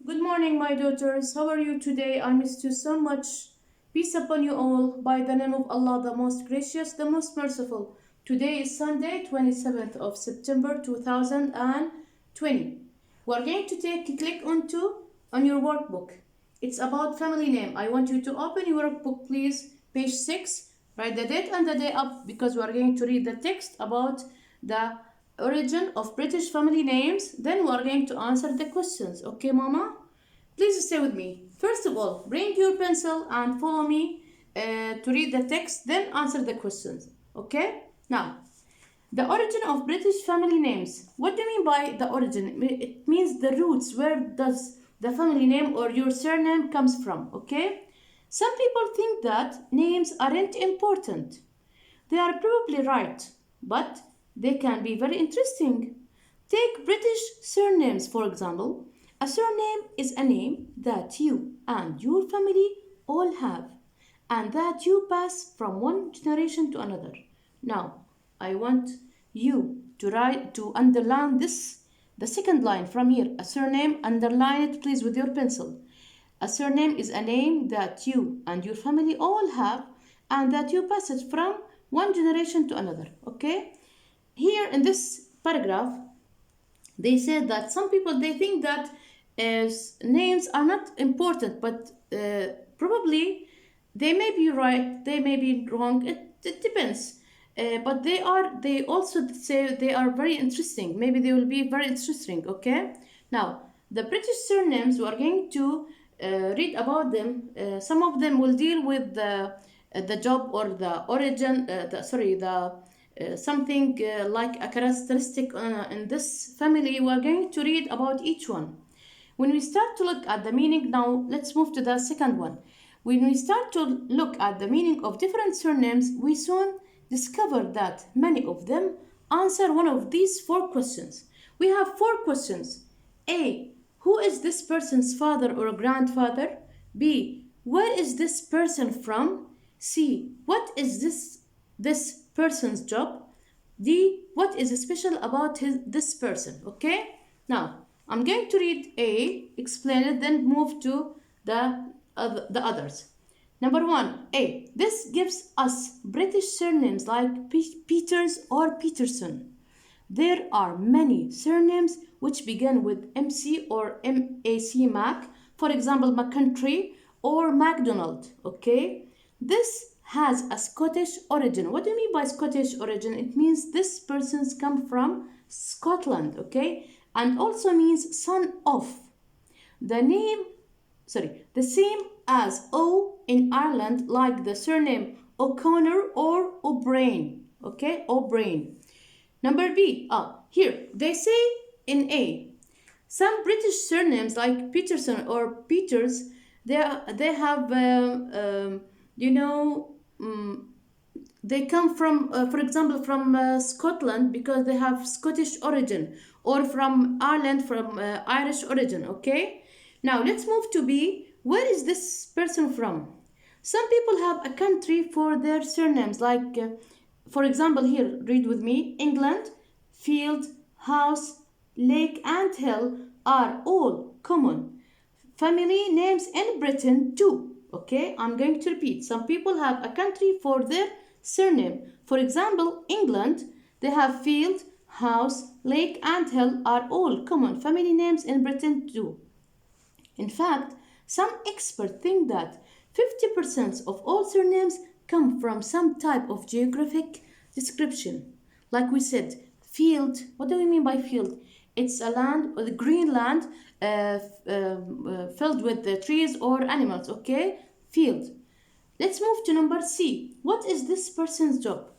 Good morning, my daughters. How are you today? I missed you so much. Peace upon you all, by the name of Allah, the most gracious, the most merciful. Today is Sunday, 27th of September 2020. We are going to take a click on your workbook. It's about family name. I want you to open your workbook, please. Page 6. Write the date and the day up because we are going to read the text about the origin of British family names. Then we are going to answer the questions. Okay, Mama? Please stay with me. First of all, bring your pencil and follow me to read the text, then answer the questions. Okay? Now, the origin of British family names. What do you mean by the origin? It means the roots. Where does the family name or your surname comes from? Okay? Some people think that names aren't important. They are probably right, but they can be very interesting. Take British surnames, for example. A surname is a name that you and your family all have and that you pass from one generation to another. Now, I want you to underline this, the second line from here. A surname, underline it please with your pencil. A surname is a name that you and your family all have and that you pass it from one generation to another. Okay? Here in this paragraph, they said that some people they think that names are not important, but probably they may be right, they may be wrong. It depends. But they also say they are very interesting. Maybe they will be very interesting. Okay. Now the British surnames we are going to read about them. Some of them will deal with the job or the origin. The something like a characteristic in this family. We are going to read about each one. When we start to look at the meaning, now let's move to the second one. When we start to look at the meaning of different surnames, we soon discover that many of them answer one of these four questions. We have four questions. A. Who is this person's father or grandfather? B. Where is this person from? C. What is this person's job? D. What is special about this person? Okay? Now, I'm going to read A, explain it, then move to the others. Number one, A. This gives us British surnames like Peters or Peterson. There are many surnames which begin with MC or MAC, for example, McCountry or MacDonald. Okay? This has a Scottish origin. What do you mean by Scottish origin? It means this person's come from Scotland, okay? And also means son of. The same as O in Ireland, like the surname O'Connor or O'Brien, okay? O'Brien. Number B, here they say in A, some British surnames like Peterson or Peters, they have they come from, for example, from Scotland because they have Scottish origin, or from Ireland from Irish origin. Okay, now let's move to B. Where is this person from? Some people have a country for their surnames, like for example, here read with me: England, field, house, lake, and hill are all common family names in Britain too. Okay, I'm going to repeat. Some people have a country for their surname. For example, England, they have field, house, lake, and hill are all common family names in Britain too. In fact, some experts think that 50% of all surnames come from some type of geographic description. Like we said, field, what do we mean by field? It's a land, or the green land filled with the trees or animals, okay? Field. Let's move to number C. What is this person's job?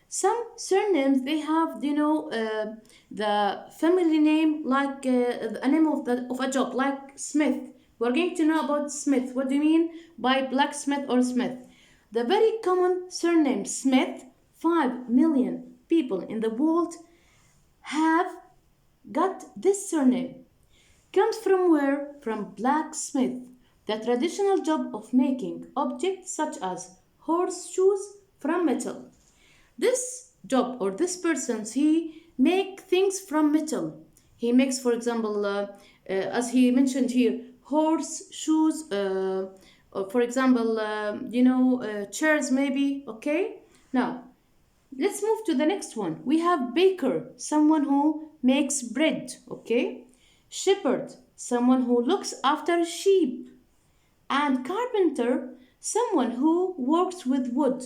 Some surnames, they have, the family name, like a name of a job, like Smith. We're going to know about Smith. What do you mean by blacksmith or Smith? The very common surname Smith, 5 million people in the world have got this surname. Comes from where? From blacksmith, the traditional job of making objects such as horseshoes from metal. This job or this person, he make things from metal. He makes, for example, as he mentioned here, horse, shoes, or for example, chairs maybe, okay? Now, let's move to the next one. We have baker, someone who makes bread, okay? Shepherd, someone who looks after sheep. And carpenter, someone who works with wood.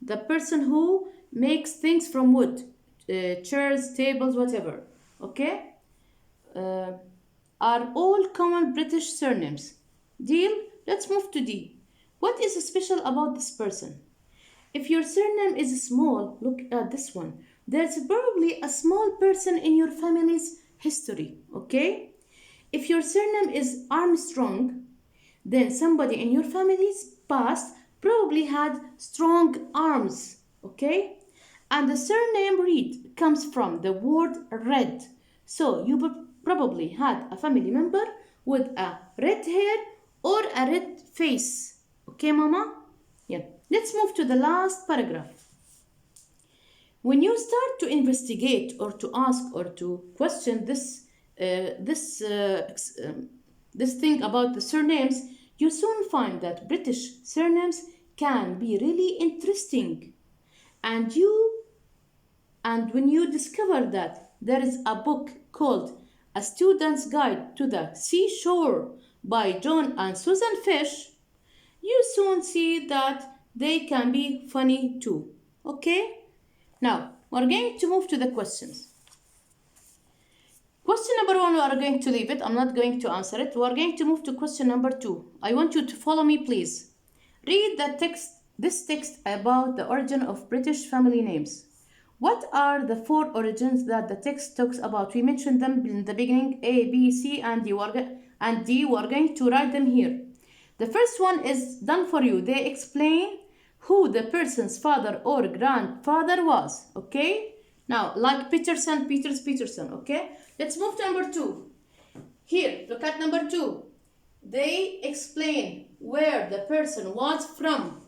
The person who makes things from wood, chairs, tables, whatever, okay? Uh, are all common British surnames. Deal? Let's move to D. What is special about this person? If your surname is small, look at this one. There's probably a small person in your family's history, okay? If your surname is Armstrong, then somebody in your family's past probably had strong arms, okay? And the surname Reed comes from the word red. So you probably had a family member with a red hair or a red face. Okay, mama? Yeah. Let's move to the last paragraph. When you start to investigate or to ask or to question this thing about the surnames, you soon find that British surnames can be really interesting. And when you discover that there is a book called A Student's Guide to the Seashore by John and Susan Fish, you soon see that they can be funny too. Okay? Now, we're going to move to the questions. Question number 1, we are going to leave it. I'm not going to answer it. We are going to move to question number 2. I want you to follow me, please. Read this text about the origin of British family names. What are the 4 origins that the text talks about? We mentioned them in the beginning, A, B, C, and D. We are going to write them here. The first one is done for you. They explain who the person's father or grandfather was. Okay? Now, like Peterson. Okay? Let's move to number 2. Here, look at number 2. They explain where the person was from.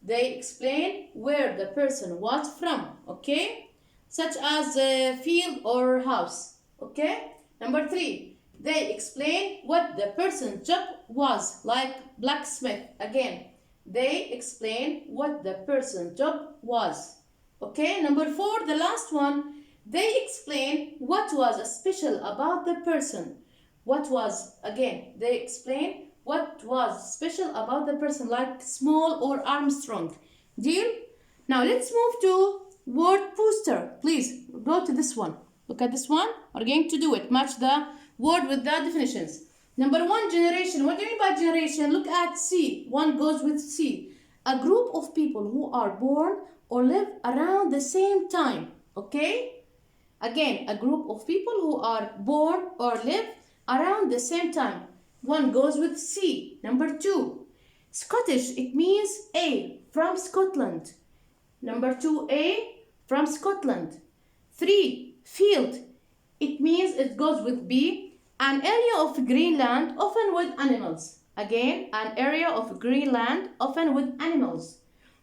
They explain where the person was from. Okay? Such as a field or house. Okay? Number 3. They explain what the person's job was, like blacksmith. Again, they explain what the person's job was. Okay, number 4, the last one, they explain what was special about the person. They explain what was special about the person, like Small or Armstrong. Deal? Now let's move to word booster. Please go to this one. Look at this one. We're going to do it. Match the word with the definitions. Number 1, generation. What do you mean by generation? Look at C. One goes with C. A group of people who are born or live around the same time. Okay? Again, a group of people who are born or live around the same time. One goes with C. Number 2, Scottish. It means A, from Scotland. Number 2, A, from Scotland. 3, field. It means it goes with B, an area of Greenland, often with animals. Again, an area of Greenland, often with animals.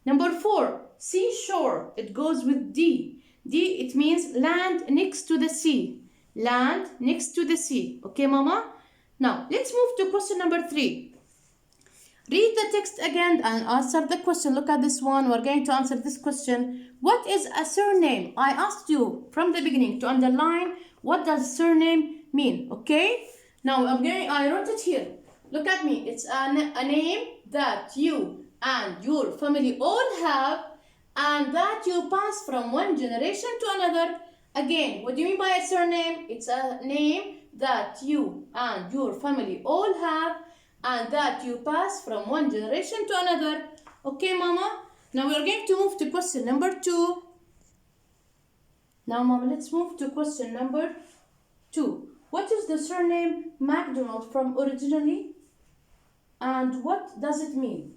Number 4, seashore. It goes with D. D, it means land next to the sea. Land next to the sea. Okay, mama? Now, let's move to question number 3. Read the text again and answer the question. Look at this one. We're going to answer this question. What is a surname? I asked you from the beginning to underline what does surname mean. Okay? Now, I wrote it here. Look at me. It's a name that you and your family all have and that you pass from one generation to another. Again, what do you mean by a surname? It's a name that you and your family all have and that you pass from one generation to another. Okay, mama? Now we are going to move to question number 2. Now, mama, let's move to question number 2. What is the surname MacDonald from originally? And what does it mean?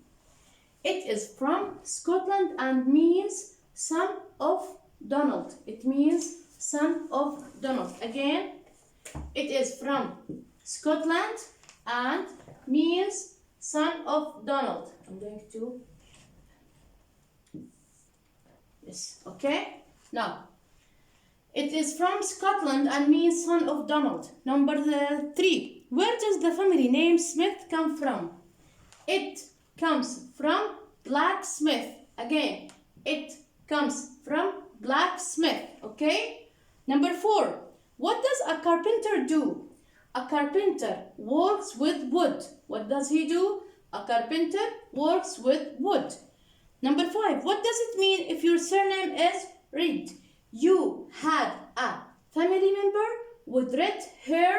It is from Scotland and means son of Donald. It means son of Donald. Again, it is from Scotland and means son of Donald. I'm going to... Yes, okay? Now, It is from Scotland and means son of Donald. Number 3. Where does the family name Smith come from? It comes from blacksmith. Again, it comes from blacksmith. Okay? Number 4. What does a carpenter do? A carpenter works with wood. What does he do? A carpenter works with wood. Number 5. What does it mean if your surname is Reed? You had a family member with red hair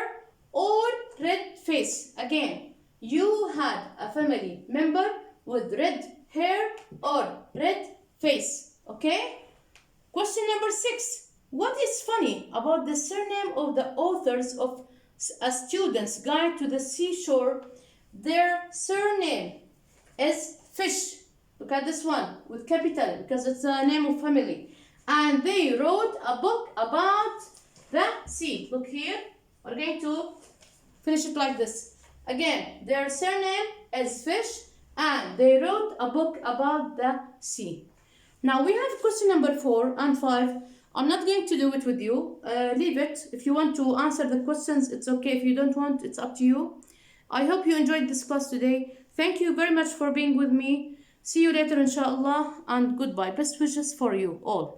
or red face. Again, you had a family member with red hair or red face. Okay? Question number 6. What is funny about the surname of the authors of A Student's Guide to the Seashore? Their surname is Fish. Look at this one with capital because it's a name of family. And they wrote a book about the sea. Look here. We're going to finish it like this. Again, their surname is Fish and they wrote a book about the sea. Now we have question number 4 and 5. I'm not going to do it with you. Leave it. If you want to answer the questions, it's okay. If you don't want, it's up to you. I hope you enjoyed this class today. Thank you very much for being with me. See you later, inshallah, and goodbye. Best wishes for you all.